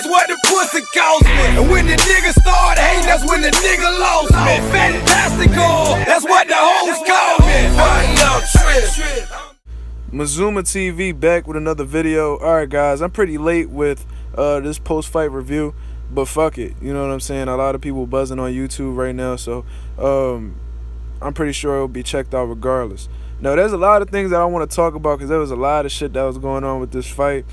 That's what the pussy cost me. And when the nigga started hating, that's when the nigga lost me. Fantastical, that's what the hoes call me. Mazuma TV back with another video. Alright guys, I'm pretty late with this post-fight review, but fuck it, you know what I'm saying? A lot of people buzzing on YouTube right now, so I'm pretty sure it'll be checked out regardless. Now there's a lot of things that I want to talk about because there was a lot of shit that was going on with this fight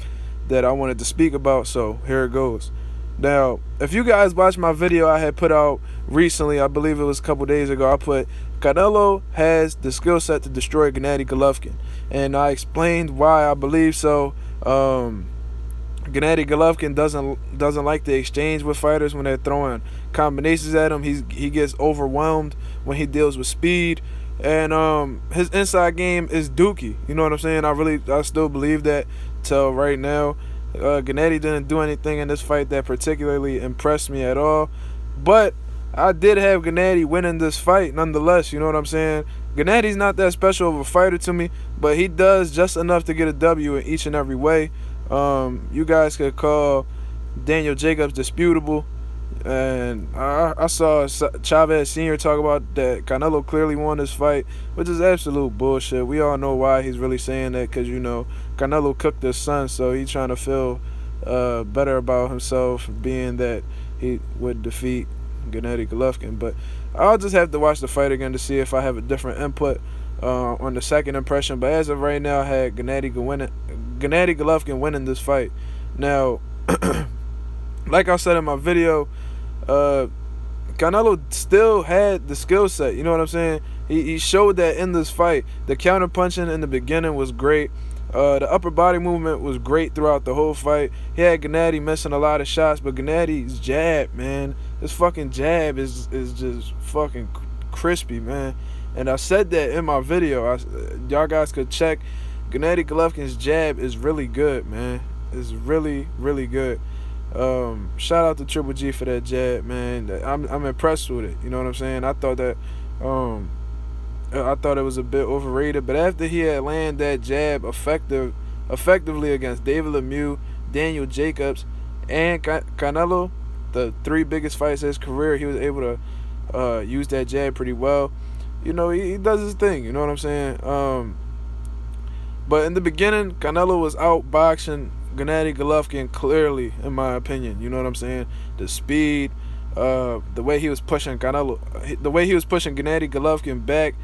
that I wanted to speak about, so here it goes. Now, if you guys watched my video I had put out recently, I believe it was a couple days ago, I put Canelo has the skill set to destroy Gennady Golovkin, and I explained why I believe so. Gennady Golovkin doesn't like to exchange with fighters when they're throwing combinations at him. He gets overwhelmed when he deals with speed, and his inside game is dookie. You know what I'm saying? I still believe that till right now. Gennady didn't do anything in this fight that particularly impressed me at all, but I did have Gennady winning this fight nonetheless. You know what I'm saying? Gennady's not that special of a fighter to me, but he does just enough to get a W in each and every way. You guys could call Daniel Jacobs disputable, and I saw Chavez Sr. talk about that Canelo clearly won this fight, which is absolute bullshit. We all know why he's really saying that, because, you know, Canelo cooked his son, so he's trying to feel better about himself, being that he would defeat Gennady Golovkin. But I'll just have to watch the fight again to see if I have a different input on the second impression. But as of right now, I had Gennady Golovkin winning this fight. Now, like I said in my video, Canelo still had the skill set. You know what I'm saying? He showed that in this fight. The counter punching in the beginning was great. The upper body movement was great throughout the whole fight. He had Gennady missing a lot of shots, but Gennady's jab, man, his fucking jab is just fucking crispy, man. And I said that in my video. Y'all guys could check. Gennady Golovkin's jab is really good, man. It's really, really good. Shout out to Triple G for that jab, man. I'm impressed with it. You know what I'm saying? I thought that it was a bit overrated, but after he had landed that jab effectively against David Lemieux, Daniel Jacobs, and Canelo, the three biggest fights of his career, he was able to use that jab pretty well. You know, he does his thing. You know what I'm saying? But in the beginning, Canelo was outboxing Gennady Golovkin clearly, in my opinion. You know what I'm saying? The speed, the way he was pushing Gennady Golovkin back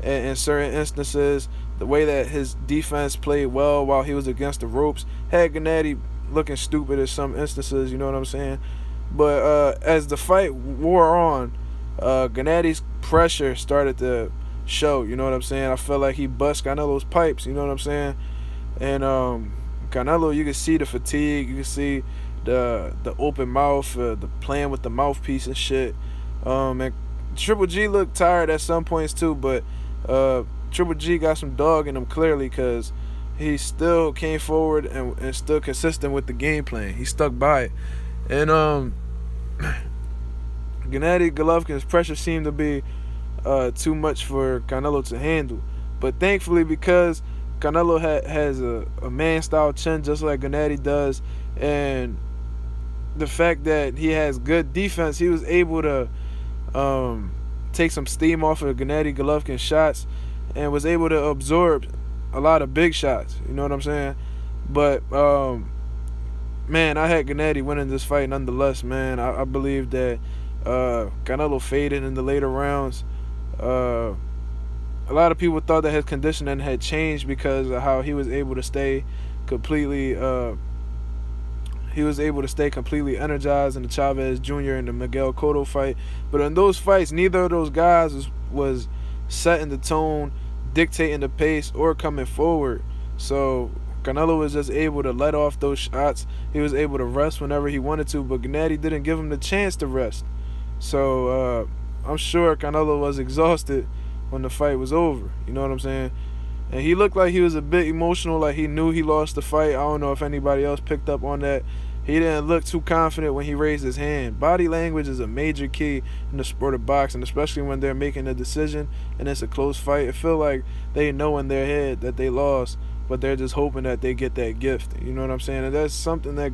in certain instances, the way that his defense played well while he was against the ropes, had Gennady looking stupid in some instances. You know what I'm saying? But as the fight wore on, Gennady's pressure started to show. You know what I'm saying? I felt like he bust Canelo's pipes. You know what I'm saying? And Canelo, you can see the fatigue, you can see the open mouth, the playing with the mouthpiece and shit. And Triple G looked tired at some points too, but Triple G got some dog in him clearly, because he still came forward and still consistent with the game plan. He stuck by it. And Gennady Golovkin's pressure seemed to be too much for Canelo to handle. But thankfully, because Canelo has a man-style chin just like Gennady does, and the fact that he has good defense, he was able to take some steam off of Gennady Golovkin's shots and was able to absorb a lot of big shots. You know what I'm saying? But, man, I had Gennady winning this fight nonetheless, man. I believe that Canelo faded in the later rounds. A lot of people thought that his conditioning had changed because of how he was able to stay completely energized in the Chavez Jr. and the Miguel Cotto fight. But in those fights, neither of those guys was setting the tone, dictating the pace, or coming forward. So Canelo was just able to let off those shots. He was able to rest whenever he wanted to, but Gennady didn't give him the chance to rest. So I'm sure Canelo was exhausted when the fight was over. You know what I'm saying? And he looked like he was a bit emotional, like he knew he lost the fight. I don't know if anybody else picked up on that. He didn't look too confident when he raised his hand. Body language is a major key in the sport of boxing, especially when they're making a decision and it's a close fight. It feels like they know in their head that they lost, but they're just hoping that they get that gift. You know what I'm saying? And that's something that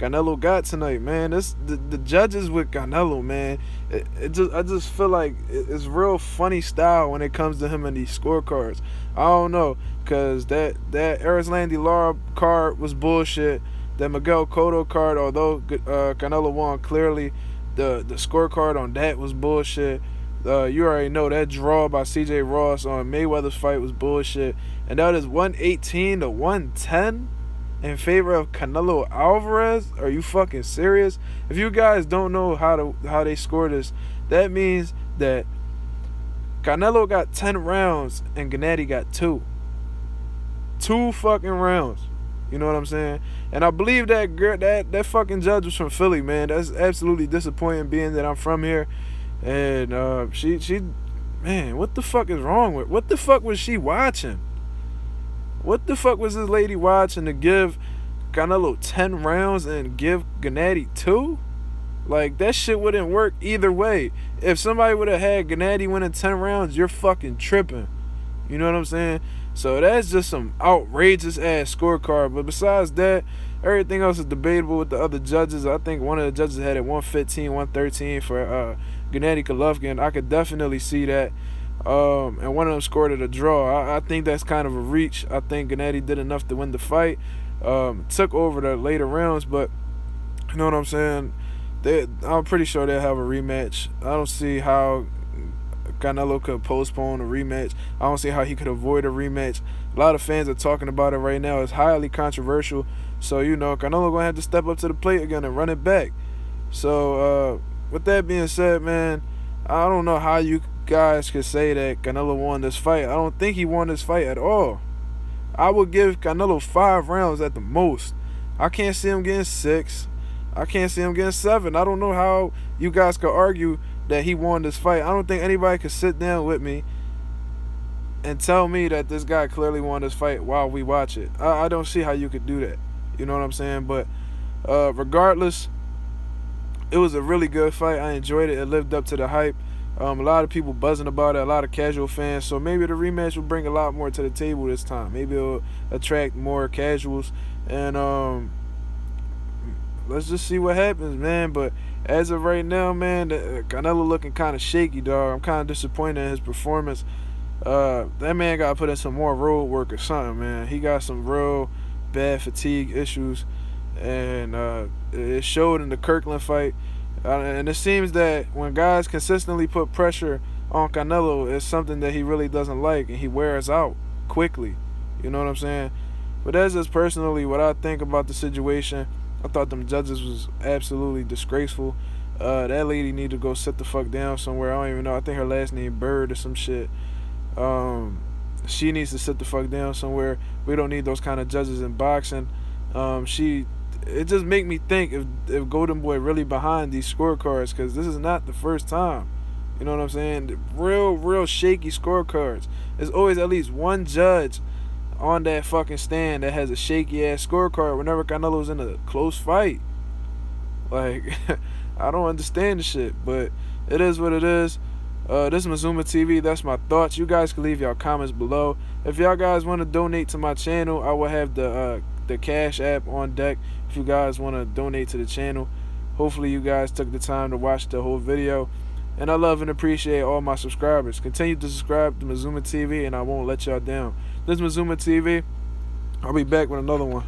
Canelo got tonight, man. The judges with Canelo, man. I just feel like it's real funny style when it comes to him and these scorecards. I don't know, cause that Erislandy Lara card was bullshit. That Miguel Cotto card, although Canelo won clearly, the scorecard on that was bullshit. You already know that draw by C.J. Ross on Mayweather's fight was bullshit, and that is 118 to 110 in favor of Canelo Alvarez. Are you fucking serious? If you guys don't know how they score this, that means that Canelo got 10 rounds and Gennady got 2 fucking rounds. You know what I'm saying? And I believe that girl, that fucking judge was from Philly, man. That's absolutely disappointing, being that I'm from here. And she man, what the fuck is wrong with? What the fuck was she watching? What the fuck was this lady watching to give Canelo 10 rounds and give Gennady 2? Like, that shit wouldn't work either way. If somebody would have had Gennady winning 10 rounds, you're fucking tripping. You know what I'm saying? So that's just some outrageous ass scorecard. But besides that, everything else is debatable with the other judges. I think one of the judges had it 115, 113 for Gennady Golovkin. I could definitely see that. And one of them scored it a draw. I think that's kind of a reach. I think Gennady did enough to win the fight. Took over the later rounds, but you know what I'm saying? I'm pretty sure they'll have a rematch. I don't see how Canelo could postpone a rematch. I don't see how he could avoid a rematch. A lot of fans are talking about it right now. It's highly controversial. So, you know, Canelo going to have to step up to the plate again and run it back. So, with that being said, man, I don't know how you guys could say that Canelo won this fight. I don't think he won this fight at all. I would give Canelo 5 rounds at the most. I can't see him getting 6. I can't see him getting 7. I don't know how you guys could argue that he won this fight. I don't think anybody could sit down with me and tell me that this guy clearly won this fight while we watch it. I don't see how you could do that. You know what I'm saying? But regardless, it was a really good fight. I enjoyed it. It lived up to the hype. A lot of people buzzing about it, a lot of casual fans. So maybe the rematch will bring a lot more to the table this time. Maybe it'll attract more casuals. And let's just see what happens, man. But as of right now, man, Canelo looking kind of shaky, dog. I'm kind of disappointed in his performance. That man got to put in some more road work or something, man. He got some real bad fatigue issues. And it showed in the Kirkland fight. And it seems that when guys consistently put pressure on Canelo, it's something that he really doesn't like, and he wears out quickly. You know what I'm saying? But that's just personally what I think about the situation. I thought them judges was absolutely disgraceful. That lady need to go sit the fuck down somewhere. I don't even know. I think her last name Bird or some shit. She needs to sit the fuck down somewhere. We don't need those kind of judges in boxing. It just make me think if Golden Boy really behind these scorecards, because this is not the first time. You know what I'm saying? Real shaky scorecards. There's always at least one judge on that fucking stand that has a shaky ass scorecard whenever Canelo's in a close fight. Like, I don't understand the shit, but it is what it is. This is Mazuma TV. That's my thoughts. You guys can leave y'all comments below. If y'all guys want to donate to my channel, I will have the Cash App on deck if you guys want to donate to the channel. Hopefully you guys took the time to watch the whole video, and I love and appreciate all my subscribers. Continue to subscribe to Mazuma TV, and I won't let y'all down. This is Mazuma TV. I'll be back with another one.